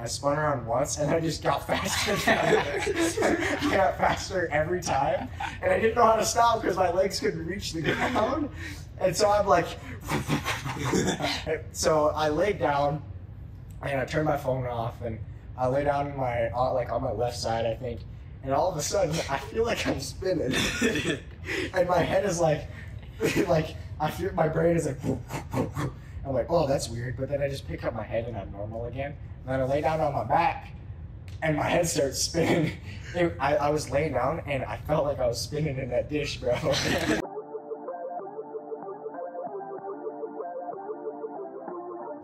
I spun around once, and I just got faster. I got faster every time, and I didn't know how to stop because my legs couldn't reach the ground. And so I'm like, so I laid down, and I turned my phone off, and I lay down in my on my left side, I think, and all of a sudden I feel like I'm spinning, and my head is like I feel my brain is like. I'm like, oh, that's weird, but then I just pick up my head and I'm normal again. And then I lay down on my back, and my head starts spinning. I was laying down, and I felt like I was spinning in that dish, bro.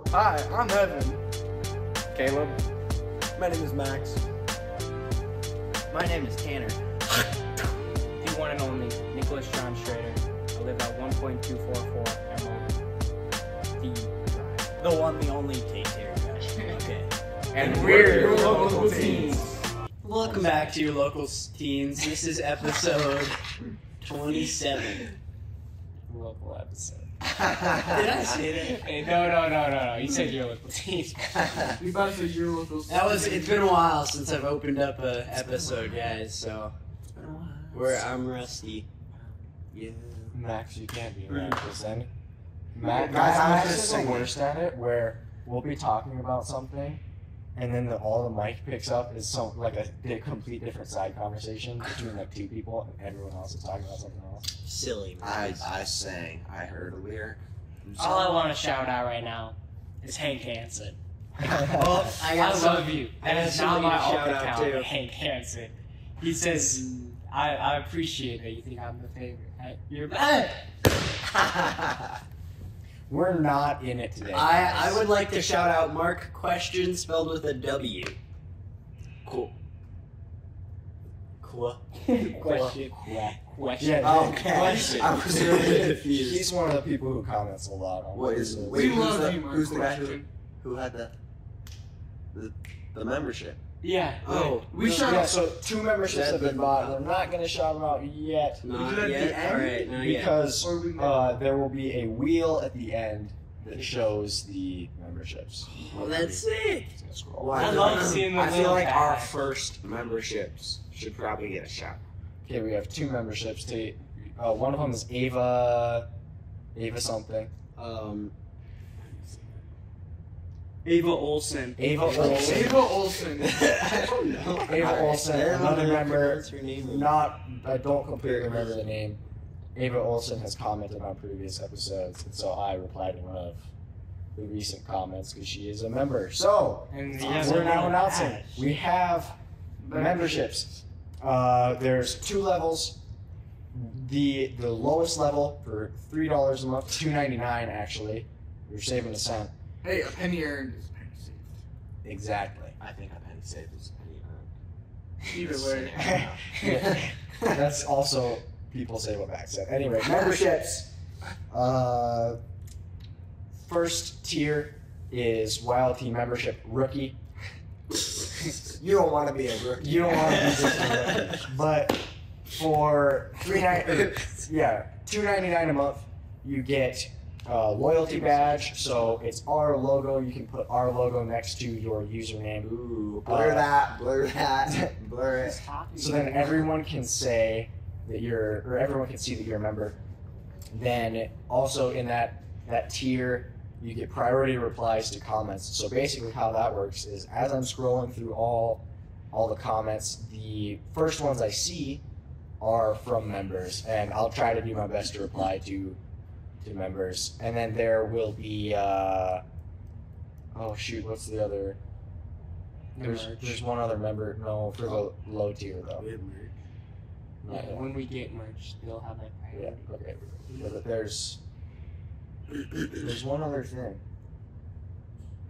Hi, I'm Evan. Caleb. My name is Max. My name is Tanner. The one and only Nicholas John Schrader. I live at 1.244 MO. The one, the only K-Tier. Okay. And we're your local teens. Welcome back to your local teens. This is episode 27. Local episode. Did I say that? Hey, no. You said your local teens. You about to say your local It's been a while since I've opened up an episode, guys, so I'm rusty. Yeah. Max, you can't be mad because then Max is the worst at it, where we'll be talking about something, and then all the mic picks up is a complete different side conversation between like two people, and everyone else is talking about something else. Silly. I sang. I heard a lyric. All I want to shout out right now is Hank Hansen. Well, I love you. I got That is not something my to alt shout out account, too. Hank Hansen. He says, I appreciate that you think I'm the favorite. You're bad. We're not in it today. I would like to shout out Mark Question spelled with a W. Cool. Cool. Question. Yeah, Okay. question. I was really confused. He's one of the people who comments a lot on What is this. it? Wait, We love you, Mark who's the guy Question. who had the membership? Yeah. Oh, We shout Yeah, out. so 2 memberships have been bought. We're not going to shout them out yet not do that at yet. the end? All right, not yet. because Or we know. there will be a wheel at the end that shows the memberships. Well, that's it. It's gonna scroll. Why I not? love seeing the I feel little like our bag. first memberships should probably get a shout. Okay, we have 2 memberships. One of them is Ava something. Ava Olson. Ava Olson. Ava Olson. I don't know. Ava Olson, another member. What's her name? I don't completely remember the name. Ava Olson has commented on previous episodes, and so I replied to one of the recent comments because she is a member. So, And we're now announcing we have memberships. There's 2 levels. The lowest level for $3 a month, $2.99 actually. You're saving a cent. Hey, a penny earned is a penny saved. Exactly. I think a penny saved is a penny earned. Either way. Yeah. That's also people say what Max said. Anyway, memberships. First tier is Wild Team membership rookie. You don't want to be a rookie. You don't want to be just a rookie. But for $2.99 a month, you get a loyalty badge. So it's our logo. You can put our logo next to your username. Ooh, blur that, blur it. So then everyone can say that everyone can see that you're a member. Then also in that tier, you get priority replies to comments. So basically how that works is as I'm scrolling through all the comments, the first ones I see are from members, and I'll try to do my best to reply to members. And then there will be what's the other? There's one other member. No, for the low tier though. Not yet. When we get merch, they'll have like Yeah. priority. Okay. Yeah, but there's one other thing.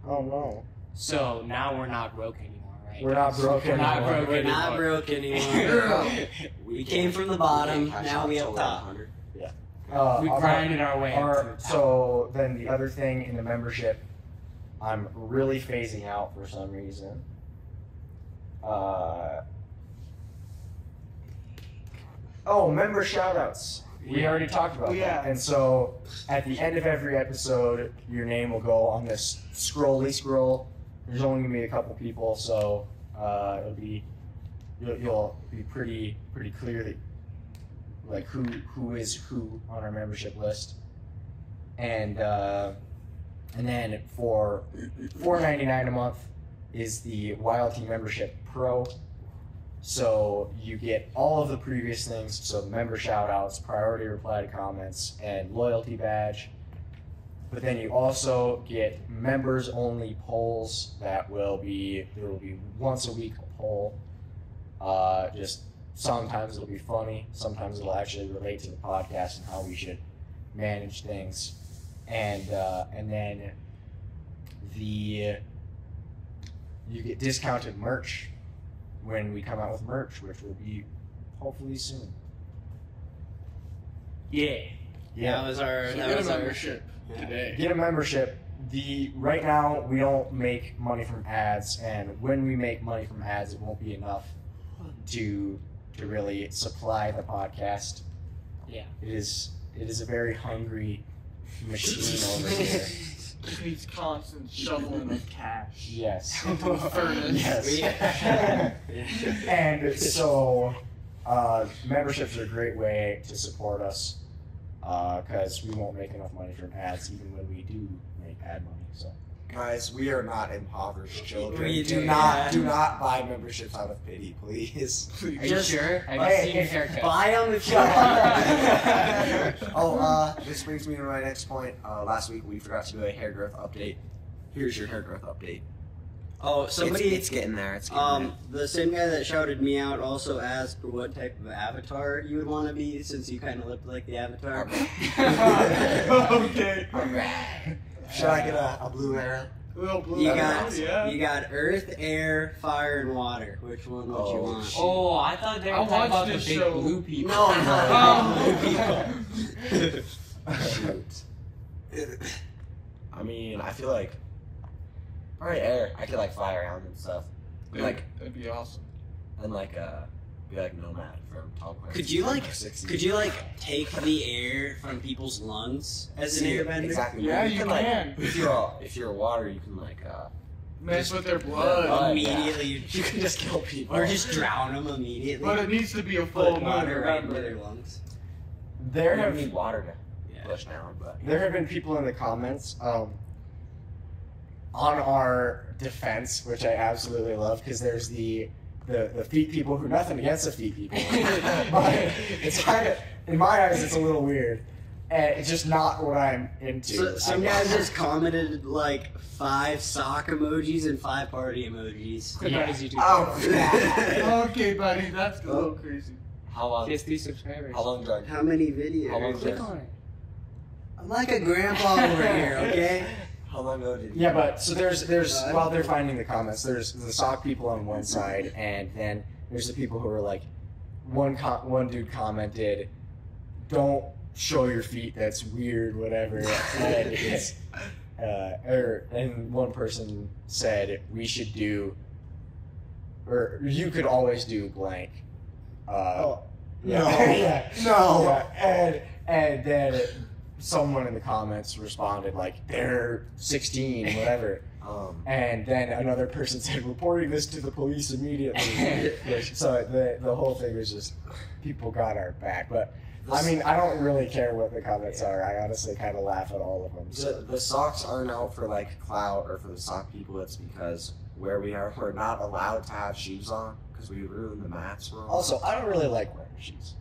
Oh no. So now we're not broke anymore, right? We're not broke We're not anymore. broke We're anymore. not broke anymore. We came from the bottom, now we up top. We grinded our way up to the top. So then the other thing in the membership, I'm really phasing out for some reason. Member shoutouts. We already talked about that. And so at the end of every episode, your name will go on this scroll there's only gonna be a couple people, so it'll be you'll be pretty clear that like who is who on our membership list, and then for $4.99 a month is the Wild Team Membership Pro. So you get all of the previous things, so member shoutouts, priority reply to comments, and loyalty badge. But then you also get members only polls there will be once a week a poll. Just sometimes it'll be funny, sometimes it'll actually relate to the podcast and how we should manage things. And then you get discounted merch when we come out with merch, which will be hopefully soon. Yeah. That was our. So That get was a our. membership today. Get a membership. Right now we don't make money from ads, and when we make money from ads, it won't be enough to really supply the podcast. Yeah. It is a very hungry machine over here. It needs constant shoveling of cash. Yes. Into the furnace. Yes. And so, memberships are a great way to support us, because we won't make enough money from ads, even when we do make ad money. So, Guys, we are not impoverished children. We do do not not. buy memberships out of pity, please. Are you Just- sure? Have you Hey, seen your haircut? Buy them if you want. This brings me to my next point. Last week we forgot to do a hair growth update. Here's your hair growth update. Oh, somebody. It's getting there. It's getting The same guy that shouted me out also asked for what type of avatar you would want to be, since you kind of look like the avatar. Okay. there. Should I get a blue arrow? Little blue. You arrows, got yeah. you got earth, air, fire, and water. Which one would you Oh, want? shit. Oh, I thought they were I talking about watched the this big show. blue people. Shoot. I mean, I feel like probably air. I could like fly around and stuff, like That'd be awesome. and like be like nomad from Top Gun. Could you like 60. could you like take the air from people's lungs as an See, airbender? Exactly. Yeah, you like, can. if you're water, you can like Mess with their blood. Immediately, you can just kill people. or just drown them immediately. But it needs to be a full Put moon, water right into remember. their lungs. there You have need water to Yeah. push down, but There have been people in the comments on our defense, which I absolutely love, because there's the feet people who nothing against the feet people, but it's kind of, in my eyes, it's a little weird, and it's just not what I'm into. So, some I guys guess. just commented like 5 sock emojis and 5 party emojis. Click on his YouTube Oh, channel. Okay, buddy, that's a little crazy. how long? 50 subscribers. How long, John? How many videos? How long Click on it. I'm like a grandpa over here, okay? How long ago did you? Yeah, but so there's while they're finding the comments, there's the sock people on one side, and then there's the people who are like, one dude commented, "Don't show your feet. That's weird. Whatever." And it's and one person said we should do, or you could always do blank. No. Yeah. No. Yeah. And then someone in the comments responded like they're 16, whatever. And then another person said reporting this to the police immediately. So the whole thing was just people got our back. But I mean, I don't really care what the comments are. I honestly kind of laugh at all of them. So. The socks aren't out for like clout or for the sock people. It's because where we are, we're not allowed to have shoes on because we ruin the mats. For Also, I don't really like wearing shoes.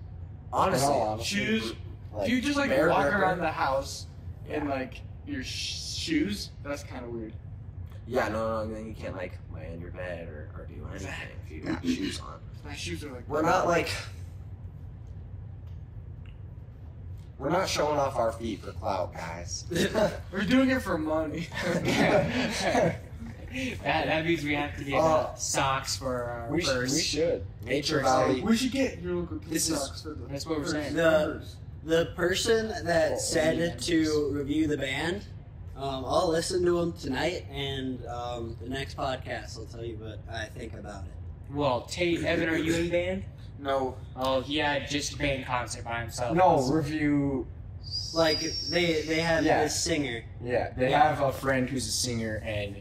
honestly, In all honesty, Shoes. like, If you just like Bear walk gripper. around the house in like your shoes, that's kind of weird. yeah, no, then you can't like lay in your bed or do anything if you got shoes on. My shoes are like. We're not showing off our feet for clout, guys. We're doing it for money. That means we have to get socks for our we purse. should. Nature Valley. We should get your local This is- socks for the. That's what we're for saying. members. The person that said to review the band, I'll listen to them tonight, and the next podcast I'll tell you what I think about it. Well, Tate, Evan, are you in band? No. Oh, he had just a band concert by himself. No, review. Like they have Yeah. this singer. Yeah, they have a friend who's a singer, and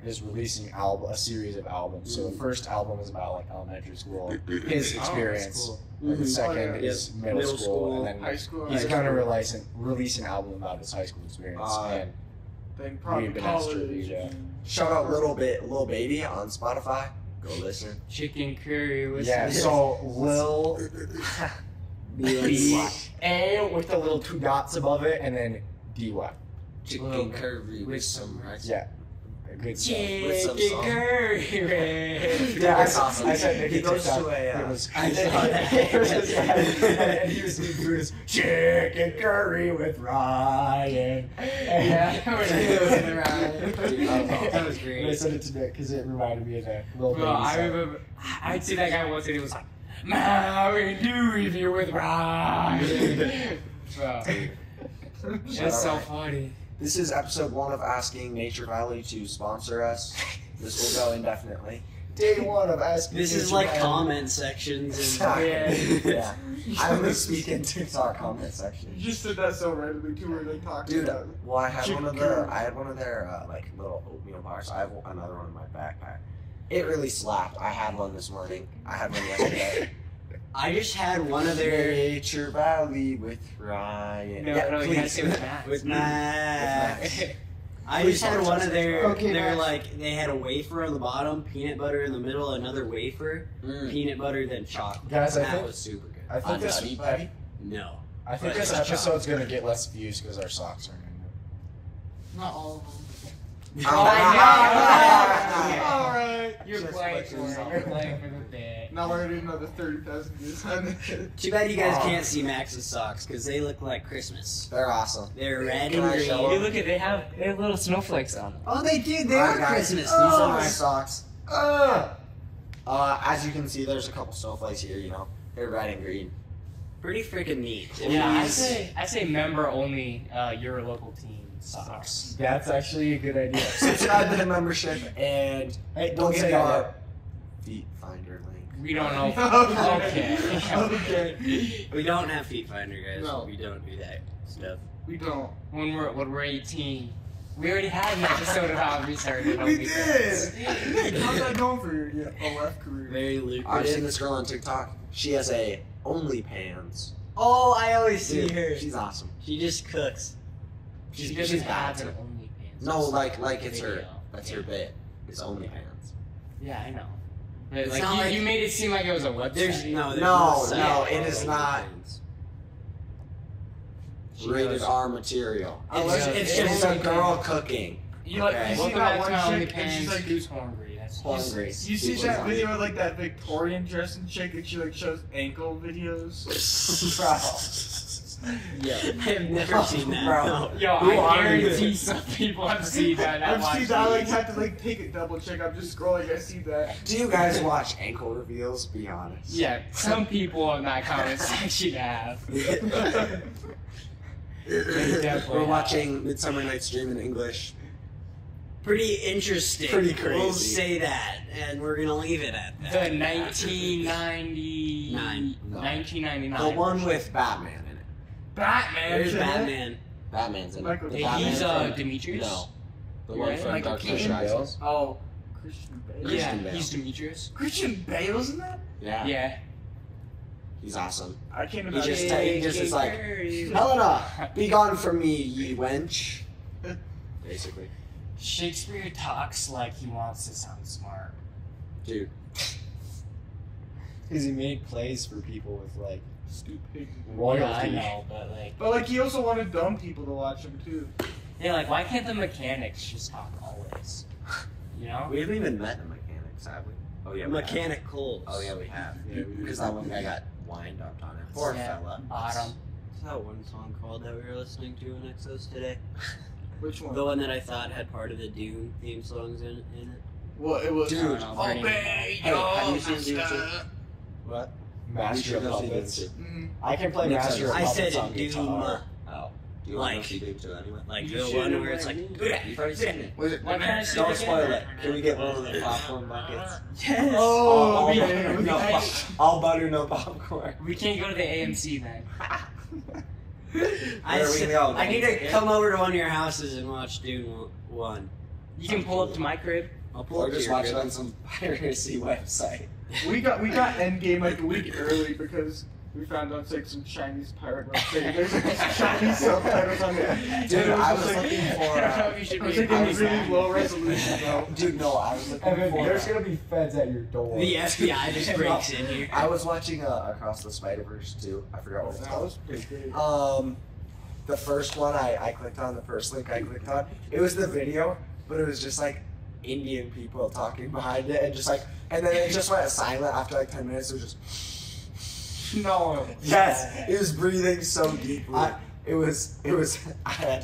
is releasing a series of albums. So the first album is about like elementary school, his experience. cool. And the second Oh, yeah. is middle school, and then High school. he's going to release an album about his high school experience. And Then probably we've been asked to college. read it. Shout out Little Baby on Spotify. Go listen. Chicken curry with Yeah, so Lil B-A with the little 2 dots above it, and then D-Y. Chicken curry with some rice. Yeah, good stuff. With some chicken salt. curry. Yeah, That's awesome. I said He goes TikTok. to a, It was, I saw that. it was this guy, and he was doing his chicken curry with Ryan. Yeah, that was And I great. sent it to Nick because it reminded me of that little Bro, baby I song. remember I'd see that guy once and he was like, Mountain Dew if you're with Ryan. Bro, that's so funny. This is episode 1 of asking Nature Valley to sponsor us. This will go indefinitely. Day 1 of asking. This is Nature like Valley. comment sections. And Exactly. Yeah. I only speak in TikTok comment You section. just said that so randomly too. We're like talking Dude, about. well, I had Chicken one curry. of their like little oatmeal bars. I have another one in my backpack. It really slapped. I had one this morning. I had one yesterday. I just had one of their Nature Valley with Ryan. No, yeah, no, you gotta please. say with Max. with Max. I Please just had sponsor one us. of their. Okay, they're Max. like they had a wafer on the bottom, peanut butter in the middle, another wafer, peanut butter, then chocolate. Guys, I that think- was super good. I think this. Nutty Buddy? No, I think But this it's episode's gonna get less views because our socks are in Not all of them. Oh, Alright. You're Just playing put for yours it. on. You're playing for the bit. Now we're already another 30,000 views on it. too bad you guys Oh. can't see Max's socks because they look like Christmas. They're awesome. They're red Can and I green. show Hey, look at they have little snowflakes on them. Oh, they do. They Alright, are guys, Christmas. These are my These socks. As you can see, there's a couple snowflakes here. You know, they're red and green. pretty freaking neat. Yeah, These- I say member only your local team socks. there. That's actually a good idea. Subscribe to the membership and Hey, don't say get that our yet. feet finder link. We don't know. Okay. Okay. We don't have Feet Finder, guys. No. We don't do that stuff. We don't. When we're 18, we already had an episode of how we started. We did! How's that going for your OF career? Very I've seen lucrative. this girl on TikTok. She has a OnlyPans. Oh, I always see Dude, her. she's awesome. She just cooks. She She's doesn't bad have an too. OnlyFans. No, like it's her. Video. That's her bit. It's OnlyPans. Yeah, I know. But It's like not like- you made it seem like it was a website. There's no No, site no, for it is not. OnlyFans. She Rated goes- R material. It's It's just a girl cooking. You like Okay. you see Welcome that back to one chick and OnlyFans. she's like Who's hungry? That's Hungry. You see People that are video of like that Victorian dressing chick and she like shows ankle videos? Yeah, I've never seen that. Bro. No. Yo, Who I are you? guarantee some people have seen that. I've seen that. I like have to like take a double check. I'm just scrolling. I see that. Do you guys watch ankle reveals? Be honest. Yeah, some people in that comment section have. We're watching Midsummer Night's Dream in English. Pretty interesting. Pretty We'll crazy. say that, and we're gonna leave it at The that. 1999. No. 1999. The one with Batman in it. Batman. There's isn't it? Batman. Batman's in it. Michael The Keaton. Batman He's from- Demetrius? No. The Yeah, one from Michael Dark Knight Keaton. Rises. Oh, Christian Bale. Yeah, Christian Bale. he's Demetrius. Christian Bale's in that? Yeah. Yeah. He's awesome. I can't He imagine. just is like, Helena, be gone from me, ye wench. Basically. Shakespeare talks like he wants to sound smart. Dude. Because he made plays for people with like Stupid. royalty. Yeah, I know, but like, But like he also wanted dumb people to watch him too. yeah, like why can't the mechanics just talk always? You know? We haven't even met the mechanics, have we? Oh, yeah. we have. Mechanic Coles. Oh, yeah, we have. Yeah, Because that one guy got wind up on it. Poor Yeah, fella. Bottom. What's that one song called that we were listening to in Exos today? Which one? The one that I thought had part of the Dune theme songs in it. Well, it was. Dude. Obey Hey, have you your seen Dune master. 2? What? Master of Puppets. Mhm. I can play Nick Master of said- I Puppets said on Doom. guitar. Oh. Do you Like- want to see Dune 2 anyway? Like You the should one where it's like. like- You've already seen it. Was it? Why can't I see Don't it spoil again? it. Can we get one of the popcorn buckets? Yes. Oh, All okay. butter, no, all butter, no popcorn. We can't go to the AMC then. I, Where we go, I need then? to come over to one of your houses and watch Dune 1. You can pull up to my crib. I'll pull Or up to just your watch it crib. on some piracy website. We got Endgame like a week early because we found out like some Chinese pirate website. There's like Chinese subtitles on it. Dude, I was like, looking I for. don't know if you should I was be. thinking I was really like- low resolution though. Dude, no, I was looking Evan, for. there's gonna be feds at your door. The FBI just breaks in here. I was watching Across the Spider-Verse too. I forgot what it's That called. was pretty good. The first one I clicked on, the first link I clicked on, it was the video, but it was just like Indian people talking behind it, and just like, and then it just went silent after like 10 minutes. It was just, No. yes, it was breathing so deeply. It was, I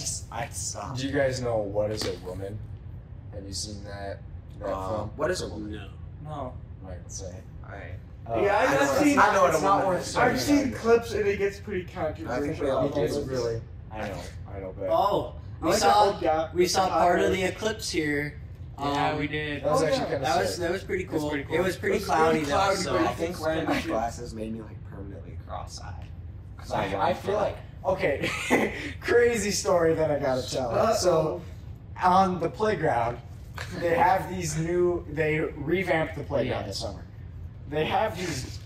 stopped. Do you guys know What Is a Woman? Have you seen that film? What is a woman? No. No. Might say. Yeah, I've seen- I know what it's a not woman worth is. saying. I've seen clips and it gets pretty I think we controversial. all It gets know. really. I know, but Oh, I we like saw that old guy. we saw part of the eclipse here. Yeah, we did. that was Oh, actually yeah. kind of That was pretty That's cool. pretty cool. It was pretty It was cloudy really though. cloudy, So but I think wearing my glasses made me like permanently cross-eyed. Cause I feel like okay, crazy story that I gotta tell. So on the playground, they have these they revamped the playground this summer. They have these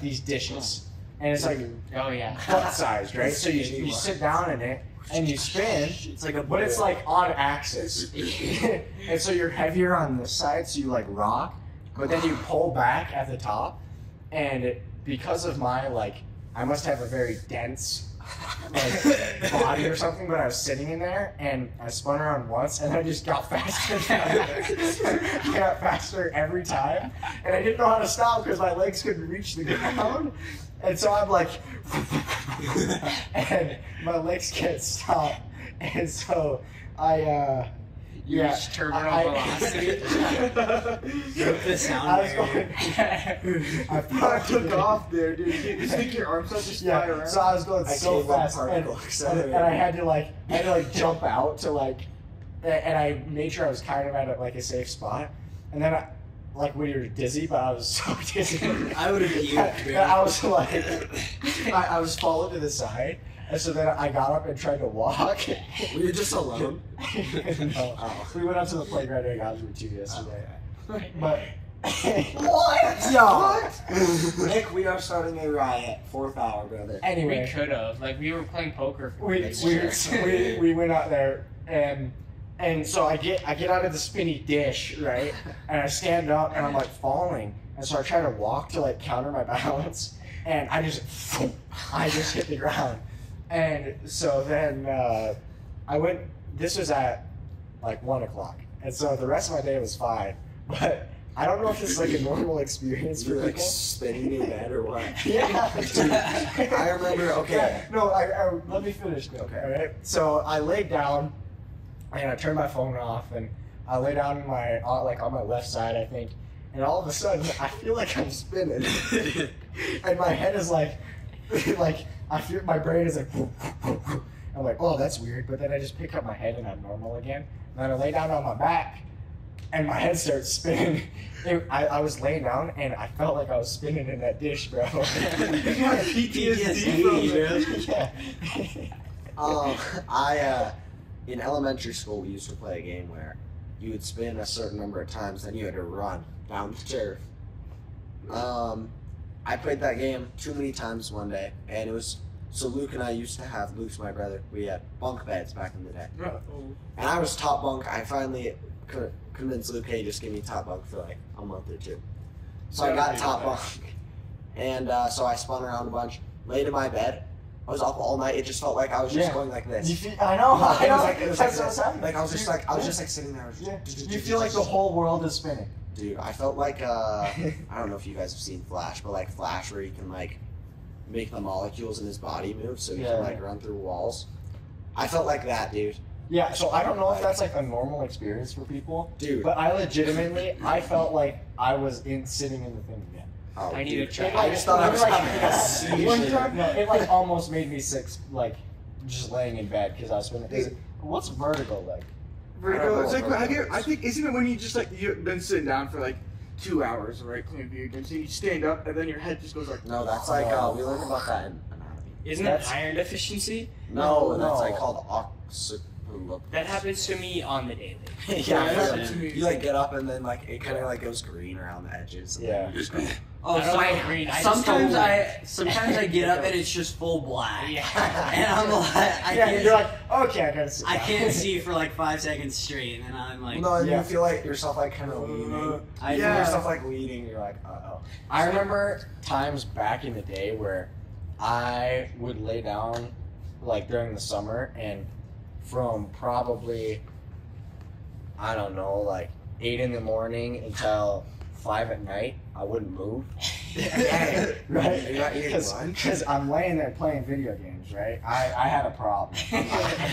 these dishes, and it's like Oh yeah. butt sized, right? So you sit down in it and you spin, it's like a but it's like on axis, and so you're heavier on this side, so you like rock, but then you pull back at the top, and because of my I must have a very dense body or something, but I was sitting in there and I spun around once and I just got faster. I got faster every time, and I didn't know how to stop because my legs couldn't reach the ground, and so I'm like, and my legs can't stop, and so You reached terminal velocity. the sound I was barrier. going. I took off there, dude. You think your arms have to fly Yeah, around? so I was going I so gave up fast, particle and accelerator. I had to jump out to and I made sure I was kind of at a safe spot, and then when you're dizzy, but I was so dizzy. I would have puked, that I man. was I was falling to the side, and so then I got up and tried to walk. Were you just alone? No. Oh. We went out to the playground and got through 2 yesterday, but. What? Yo! Nick, we are starting a riot. 4th hour, brother. We Anyway, could have. We were playing poker for we went out there and so I get out of the spinny dish, right? And I stand up and I'm falling. And so I try to walk to counter my balance, and I just hit the ground. And so then this was at 1 o'clock. And so the rest of my day was fine. But I don't know if this is a normal experience for You're people. spinning in bed or what? Yeah, I remember, okay. Yeah, no, I let me finish. Though, Okay. All right. So I laid down, and I turned my phone off, and I lay down on my left side, I think, and all of a sudden I feel like I'm spinning, and my head is I feel my brain is I'm like, oh, that's weird, but then I just pick up my head and I'm normal again. And then I lay down on my back, and my head starts spinning. I was laying down and I felt like I was spinning in that dish, bro. PTSD from Yeah. In elementary school, we used to play a game where you would spin a certain number of times, then you had to run down the turf. I played that game too many times one day, and it was so Luke and I used to have, Luke's my brother, we had bunk beds back in the day. And I was top bunk. I finally convinced Luke, hey, just give me top bunk for a month or two. So I got top bunk. And so I spun around a bunch, laid in my bed. I was up all night. It just felt like I was just going like this. I know. It was That's like what's this. happening. I was just sitting there. You feel like the whole world is spinning. Dude, I felt like I don't know if you guys have seen Flash, but Flash where he can make the molecules in his body move so he can run through walls. I felt like that, dude. Yeah, so I don't know if that's a normal experience for people, Dude. but I felt like I was sitting in the thing again. Oh, I need dude. to try. I just thought I was having a seizure. No, it almost made me sick, just laying in bed because I was spinning. What's vertigo like? Vertigo. It's Vertigo. I think isn't it when you just you've been sitting down for 2 hours, right, playing video games, so you stand up and then your head just goes No, that's we learned about that in anatomy. Isn't That's- it iron deficiency? No, No. that's called That happens to me on the daily. Yeah, that like, happened to me. you like get up and then like it kind of like goes green around the edges. And Yeah. then you just go, Oh, I don't like green. I just sometimes don't sometimes I get up and it's just full black. Yeah. And I'm like, You're like, okay, I gotta sit I down. can't see for like 5 seconds straight, and I'm like, no, and Yeah. you feel like yourself like kind of leaning. I You feel Yeah. yourself like leaning. You're like, oh. I remember times back in the day where I would lay down, like during the summer, and from probably, I don't know, like 8 in the morning until 5 at night, I wouldn't move. Right? You're not eating lunch? Because I'm laying there playing video games, right? I had a problem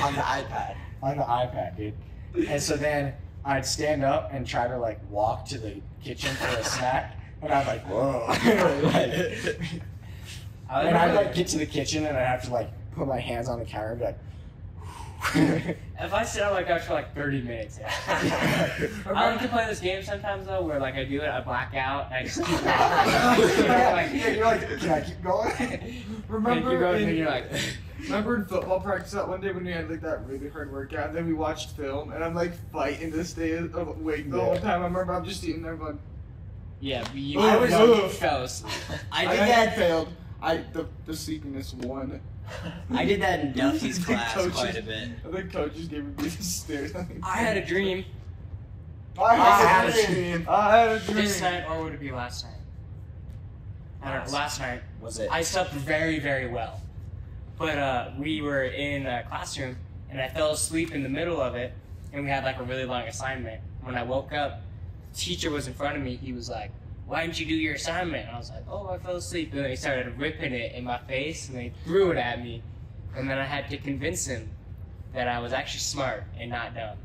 on the iPad. on the iPad, dude. And so then I'd stand up and try to like walk to the kitchen for a snack, and I'd like, whoa. And I'd like get to the kitchen and I'd have to like put my hands on the counter and be like, If I sit on my couch for like 30 minutes, yeah. I like to play this game sometimes though, where like I do it, I black out, and I just keep going. you're like, can I keep going? Remember in football practice that one day when we had like that really hard workout, and then we watched film, and I'm like fighting to stay awake the whole time. I remember I'm just sitting there going, Yeah, but you, I was- you fell asleep. I did that. failed. The sleepiness won. I did that in Duffy's The class coaches- quite a bit. I think coaches gave me the stares. I had a dream I had a dream. this night, or would it be last night? I don't know, last night. Was it? I slept very, very well. But we were in a classroom, and I fell asleep in the middle of it, and we had like a really long assignment. When I woke up, the teacher was in front of me. He was like, "Why didn't you do your assignment?" And I was like, "Oh, I fell asleep." And then he started ripping it in my face, and they threw it at me. And then I had to convince him that I was actually smart and not dumb.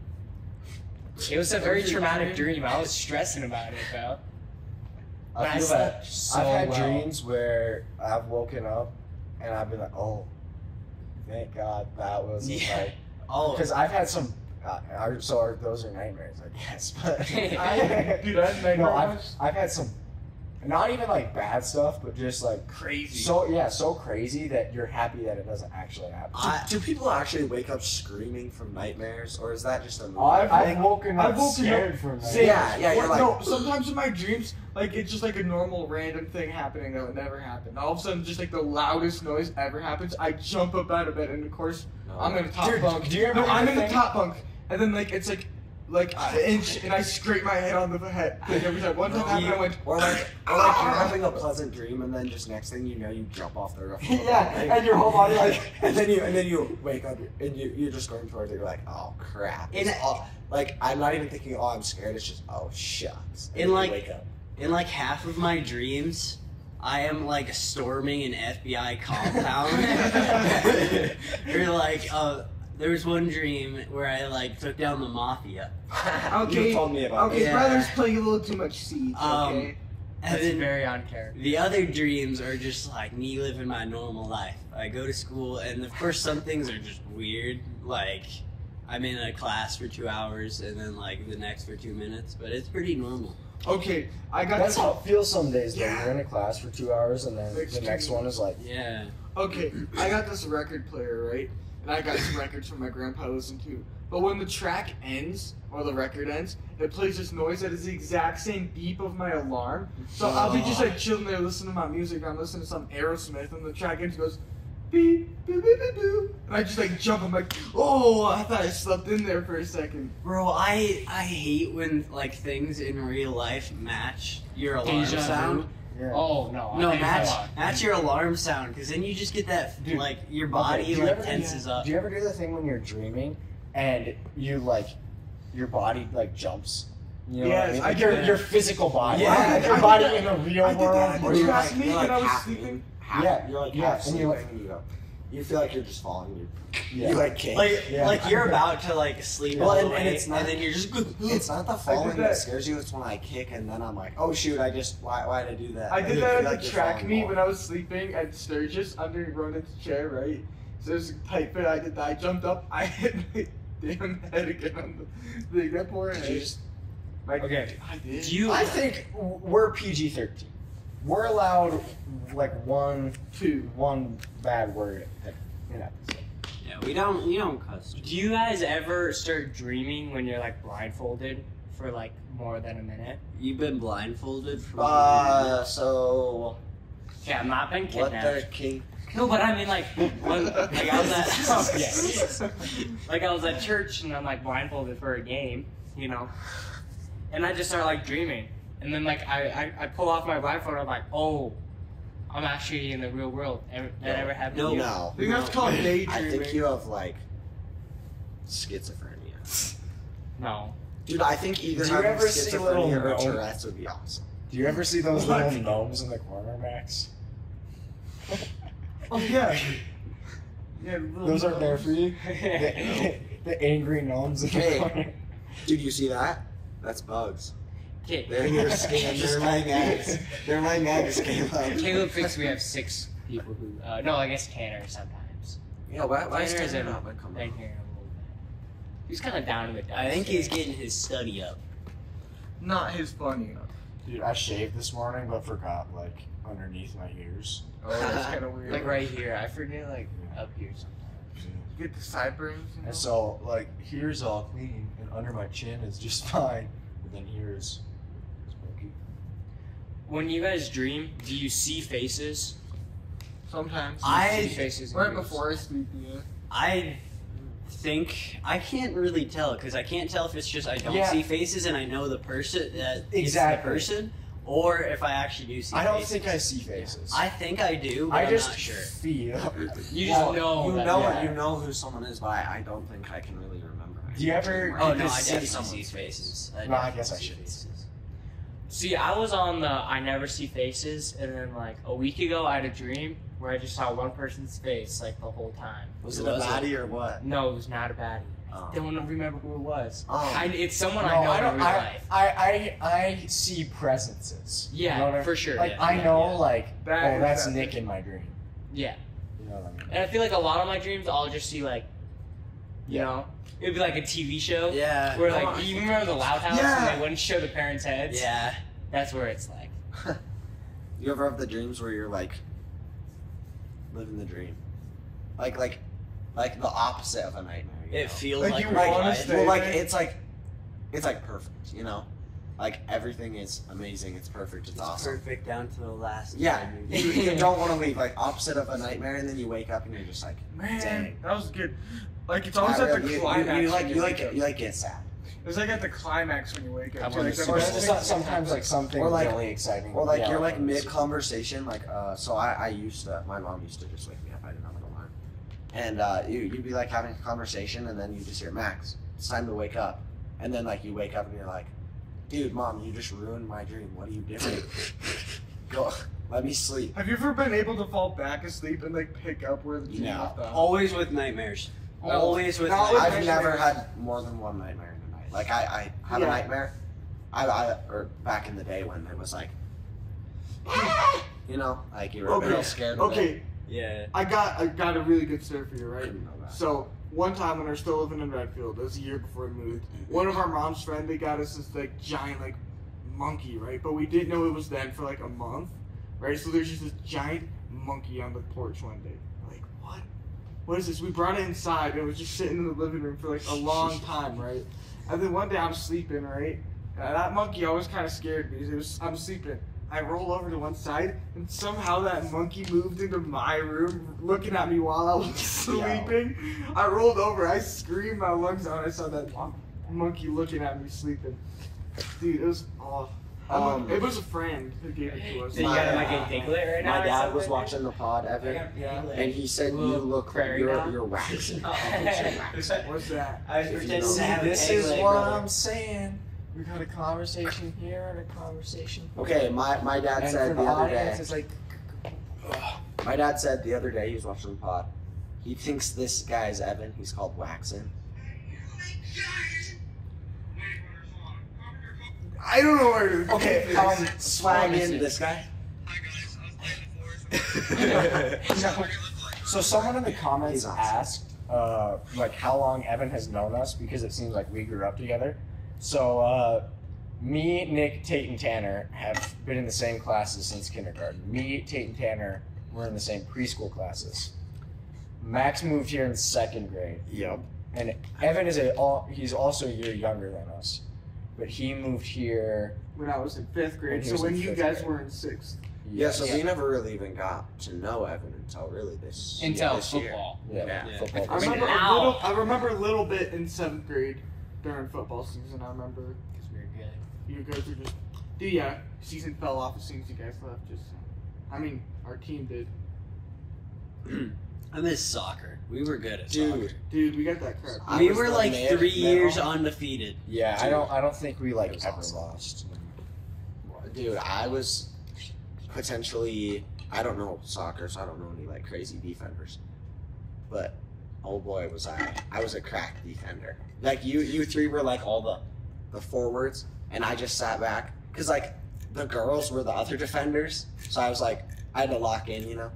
It was a very traumatic dream. I was stressing about it, though. But I feel slept that so I've had well. dreams where I've woken up and I've been like, oh, thank God that was Yeah. like, Oh, because I've had some. Those are nightmares, I guess. But Dude, I had nightmare no, once. I've had some, not even like bad stuff, but just like Crazy. so crazy that you're happy that it doesn't actually happen. Do people actually wake up screaming from nightmares, or is that just a movie? I've woken up I've woken scared up from that. Same. Yeah, you're like- no. Sometimes in my dreams, like it's just like a normal random thing happening that would never happen. All of a sudden, just like the loudest noise ever happens. I jump up out of bed, and of course, No. I'm in the top Dude, bunk. do you ever No, do I'm the in the thing- top bunk, and then like it's like an inch, and I scrape my head on the head. Like every time. One time happened, I went. Or like you're having a pleasant dream, and then just next thing you know, you jump off the roof. of the Yeah, building. and your whole body like. and then you wake up, and you're just going towards it. You're like, oh crap! In- Like I'm not even thinking, oh I'm scared. It's just, oh shucks. And In, then you like- wake up. in like half of my dreams, I am like storming an FBI compound. Or like, there was one dream where I like took down the mafia. Okay. You told me about Okay, this. Yeah. brothers playing a little too much Siege. Um, Okay. And That's then very on character. the other dreams are just like me living my normal life. I go to school, and of course some things are just weird. Like I'm in a class for 2 hours, and then like the next for 2 minutes. But it's pretty normal. Okay, I got That's this. how it feels some days. Though Yeah. you're in a class for 2 hours, and then Next the next 2 one is like, Yeah. Okay, I got this record player, right? And I got some records from my grandpa to listen to. But when the track ends, or the record ends, it plays this noise that is the exact same beep of my alarm. So I'll be just like chilling there listening to my music. I'm listening to some Aerosmith, and the track ends and goes beep, beep, beep, beep, beep. And I just like jump. I'm like, oh, I thought I slept in there for a second. Bro, I hate when like things in real life match your alarm Deja vu. sound. yeah. Oh no! No, I think match your alarm sound, because then you just get that Dude, like your Okay, body do you like ever- tenses up. Do you ever do the thing when you're dreaming and you like your body like jumps? You know Yes, what I mean? I Like do that. your physical body. Yeah, like your I did body that. in the real I did world. that. Or You you're asked like, me you're when like I was half sleeping? in, half, Yeah, you're like yeah, half and you're like- sleeping, you feel like you're just falling. Yeah. You like kick. Like Yeah. like you're about to like sleep Well, all and- the and way, it's not- and then you're just It's not the falling that. that scares you. It's when I kick and then I'm like, oh shoot! Why did I do that? I Like, did you that feel at like the you're track falling meet more. when I was sleeping at Sturgis under Ronan's chair, right? So there's a tight fit. I did that. I jumped up. I hit my damn head again on the thing. That poor Did head. you just My, Okay. I did. Do you? I think we're PG-13. We're allowed like one Two. bad word in an episode. Yeah, we don't cuss. Do you guys ever start dreaming when you're like blindfolded for like more than a minute? You've been blindfolded for So Yeah, I'm not been what kidnapped. the king? No, but I mean like, when, like I was at like I was at church and I'm like blindfolded for a game, you know, and I just start like dreaming, and then like I pull off my blindfold and I'm like, oh, I'm actually in the real world. That ever happened to you? No. I think that's called I daydreaming. think you have like schizophrenia. No. Dude, I think either Do you having ever see little schizophrenia or gnome- Tourette's would be awesome. Do you ever see those little gnomes in the corner, Max? Oh yeah. Yeah. Those aren't there for you? The angry gnomes in the Hey. corner. Dude, you see that? That's bugs. Okay. They're your skin. They're my eggs. They're my eggs, Caleb. Caleb thinks we have 6 people who. No, I guess Tanner sometimes. Yeah, why is Tanner's Tanner in- not come been on? here a little bit. He's kind of down in the dumps. I think he's getting his study up. Not his funny enough. Dude, I shaved this morning but forgot, like, underneath my ears. Oh, that's kind of weird. like right here. I forget like up here sometimes. You get the sideburns. You know? And so, like, here's all clean, and under my chin is just fine. But then here's smoky. When you guys dream, do you see faces? Sometimes. Do you I- see faces in right dreams? before I sleep. Yeah. I think I can't really tell because I can't tell if it's just I don't Yeah. see faces and I know the person that Exactly. it's the person, or if I actually do see. I don't faces. think I see faces. I think I do, but I I'm just not sure. feel. You just know. You that- know yeah. You know who someone is, but I don't think I can really remember. Do you ever- Oh You no, I just see definitely someone's see faces. No, I definitely guess I see should. faces. See, I was on the I never see faces, and then like a week ago, I had a dream where I just saw one person's face like the whole time. Was Who it a was it? baddie or what? No, it was not a baddie. Oh. I don't remember who it was. Oh. It's someone No, I know I in don't. real life. I see presences. Yeah, You know what I- for sure, Like yeah, I yeah, know, yeah. like That oh, is that's that Nick thing. in my dream. Yeah, You know what I mean? and I feel like a lot of my dreams, I'll just see like, you know, it'd be like a TV show. Yeah. Where like you remember the Loud House Yeah. and they wouldn't show the parents' heads? Yeah. That's where it's like. You ever have the dreams where you're like living the dream, like the opposite of a nightmare? You It know? feels Like like, you we're wanna alive. stay- Well, like it's like perfect, you know, like everything is amazing, it's perfect, it's awesome. Perfect down to the last. Yeah, time. you don't want to leave. Like opposite of a nightmare, and then you wake up and you're just like, Man, dang. that was good. Like it's always at the You- climax. You when wake up. you like get sad, It's like at the climax when you wake I up. wanna Like, the see Or best this. thing- sometimes like something Or, like- really exciting. or like Yeah, you're like I wanna mid see. conversation. Like so I used to. My mom used to just wake me up. I didn't have an alarm, and you'd be like having a conversation, and then you just hear Max. It's time to wake up, and then like you wake up and you're like, dude, mom, you just ruined my dream. What are you doing? Go, let me sleep. Have you ever been able to fall back asleep and like pick up where the dream No. left off? Always with nightmares. No. Always with Not with nightmares. I've nightmares. never had more than one nightmare in a night. Like I had a Yeah. nightmare. Or back in the day when it was like, you know, like you were a Okay. little scared. Of Okay, Yeah. I got a really good story for you, I right? didn't know that. So one time when we were still living in Redfield, it was a year before we moved. One of our mom's friends, they got us this like giant like monkey, right? But we didn't know it was them for like a month, right? So there's just this giant monkey on the porch one day. We're like, what? What is this? We brought it inside and it was just sitting in the living room for like a long time, right? And then one day I'm sleeping, right? And that monkey always kind of scared me. I'm sleeping. I roll over to one side, and somehow that monkey moved into my room, looking at me while I was sleeping. I rolled over, I screamed my lungs out, I saw that monkey looking at me sleeping. Dude, it was awful. It was a friend who gave it to us. So you got like a Diglett right now? My or dad was something? watching the pod, Evan, Yeah. and he said you Little look like prairie dog? you're waxing. Oh. What's that? I was If you pretending know. to have an This egg is leg, what brother. I'm saying. We got a conversation here and a conversation. Okay, my dad And said for the other day. audience, it's like, My dad said the other day he was watching the pod. He thinks this guy is Evan. He's called Waxin. I don't know where to okay, Swag in honestly. this guy. So someone in the comments He's awesome. asked, like, how long Evan has known us because it seems like we grew up together. So, me, Nick, Tate, and Tanner have been in the same classes since kindergarten. Me, Tate, and Tanner were in the same preschool classes. Max moved here in 2nd grade. Yep. And Evan he's also a year younger than us. But he moved here. When I was in 5th grade. When he So was when in you 5th guys grade. were in 6th. Yeah, so we never really even got to know Evan until really this year. football. Yeah, Yeah. football. I remember Now- I remember a little bit in 7th grade during football season. I remember Because we were good. you guys were just. Dude, yeah, season fell off as soon as you guys left. I mean, our team did. I miss soccer. We were good at Dude. soccer. Dude, we got that crap. I We was were the like man- 3 years man- undefeated. Yeah, Dude. I don't think we It like was ever awesome. lost. Dude, I was potentially, I don't know soccer, so I don't know any like crazy defenders. But oh boy, was I was a crack defender. Like you three were like all the forwards, and I just sat back because like the girls were the other defenders, so I was like I had to lock in, you know.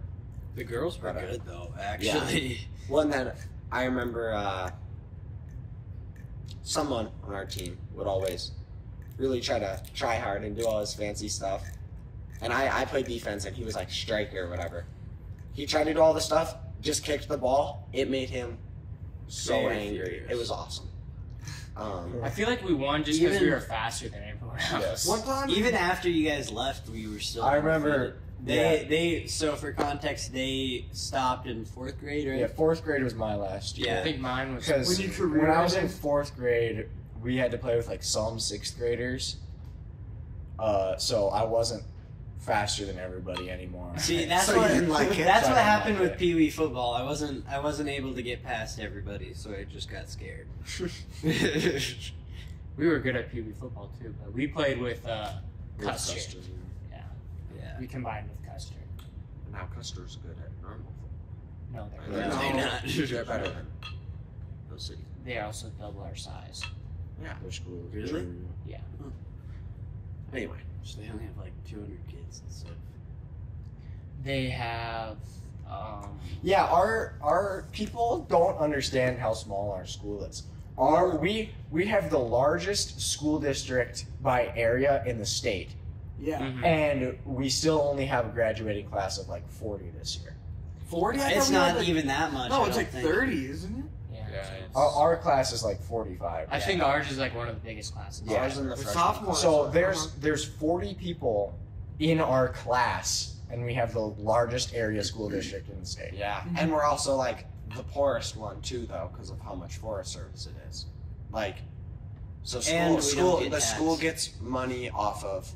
The girls were good though, actually. Well, and then I remember someone on our team would always really try hard and do all his fancy stuff. And I played defense, and he was like striker or whatever. He tried to do all the stuff, just kicked the ball. It made him so Very angry. furious. It was awesome. I feel like we won just because Even- we were faster than everyone else. Yes. One time, Even after you guys left, we were still. I remember. They so for context, they stopped in 4th grade, right? Yeah, 4th grade was my last year. I think mine was. Because When you career when I was in ended? 4th grade, we had to play with like some 6th graders. So I wasn't faster than everybody anymore. See, that's So you what didn't like it? that's So I what didn't happened like with it. Pee Wee football. I wasn't able to get past everybody, so I just got scared. We were good at Pee Wee football too, but we played with Custer. Yeah. We combined with Custer. Now Custer's good at normal No, football. they're No, good. they're not. They're better than those cities. They're also double our size. Yeah. Their school. Really? Yeah. Anyway, So they only have like 200 kids and stuff. They have. Yeah, our people don't understand how small our school is. We have the largest school district by area in the state, yeah, mhm. and we still only have a graduating class of like 40 this year. 40. I It's thought we had, not like- even that much. No, I it's don't like think. 30, isn't it? Yeah. Our class is like 45. I think ours is like one of the biggest classes. Yeah. ours in the The freshman sophomores. class. So there's 40 people in our class, and we have the largest area school district in the state. Yeah, and we're also like the poorest one too, though, because of how much Forest Service it is. Like, so And we school don't get the school taxed. gets money off of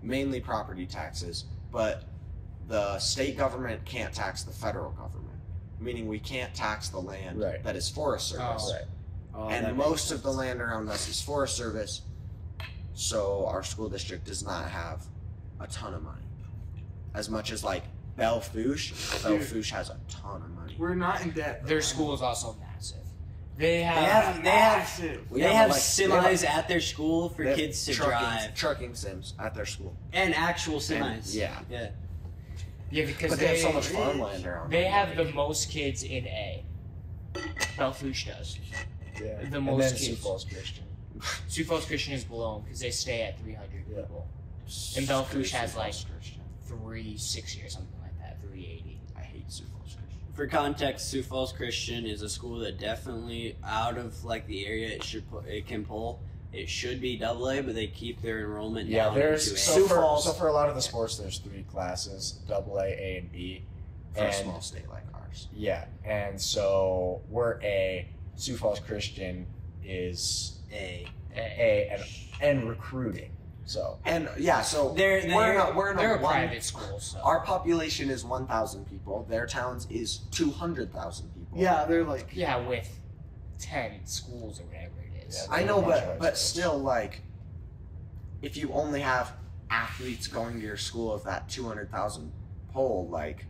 mainly property taxes, but the state government can't tax the federal government, meaning we can't tax the land Right. that is Forest Service. Right. Oh, And that most makes of the sense. land around us is Forest Service, so our school district does not have a ton of money. As much as like Belle-Fourche has a ton of money. We're not in debt. Their school is also massive. They They have. have Massive. We they have like- semis at their school for they have kids to trucking- drive trucking sims at their school. and actual semis. Yeah. Yeah. Yeah, because But they have so much farmland around. They them. have the most kids in A. Belle-Fourche does. Yeah. The and most then kids. Sioux Falls Christian. Sioux Falls Christian is below them because they stay at 300 Yeah. people. And Belle-Fourche has Sioux like Falls Christian. 360 or something like that, 380. I hate Sioux Falls Christian. For context, Sioux Falls Christian is a school that definitely, out of like the area it can pull, it should be AA, but they keep their enrollment Yeah, down there's into A. so Sioux for, Falls. so for a lot of the sports, there's 3 classes: A, and B. For a And- small state like ours. Yeah, and so we're A. Sioux Falls Christian is A. and recruiting. So And yeah, so They're we're in They're a a one, private school, so. Our population is 1,000 people. Their towns is 200,000 people. Yeah, they're like. Yeah, with 10 schools or whatever it is. Yeah. I know, Much larger but schools. still, like, if you only have athletes going to your school of that 200,000 poll, like,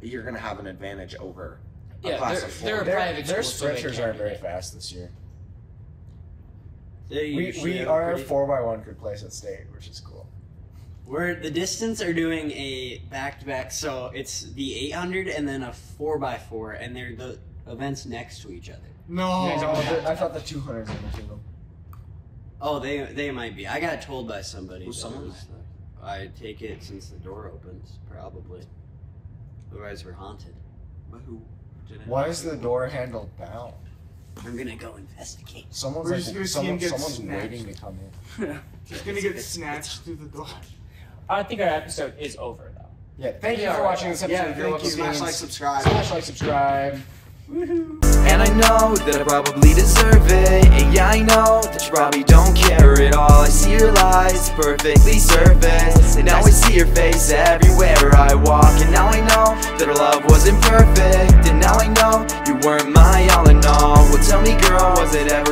you're gonna have an advantage over a Yeah, class they're- of 4. they're a private their school, so they sprinters can aren't do very it. fast this year. They usually We have our pretty- 4x1 could place at state, which is cool. We're the distance are doing a back-to-back, so it's the 800 and then a 4x4, and they're the events next to each other. No. Yeah, No, don't I thought the 200s in between them. Oh, they might be. I got told by somebody. Who's that someone? it was I take it since the door opens, probably. Otherwise, we're haunted. But who Why is the door handle down? I'm gonna go investigate. Someone's We're like, just gonna see him get someone's snatched. waiting to come in. He's gonna get snatched through the door. I think our episode is over though. Yeah, thank you Yeah, for right. watching this episode. Yeah, of Your thank Local you. Smash Teens. like, subscribe. Smash like, subscribe. And I know that I probably deserve it. And yeah, I know that you probably don't care at all. I see your lies perfectly surface, and now I see your face everywhere I walk. And now I know that our love wasn't perfect, and now I know you weren't my all in all. Well, tell me, girl, was it ever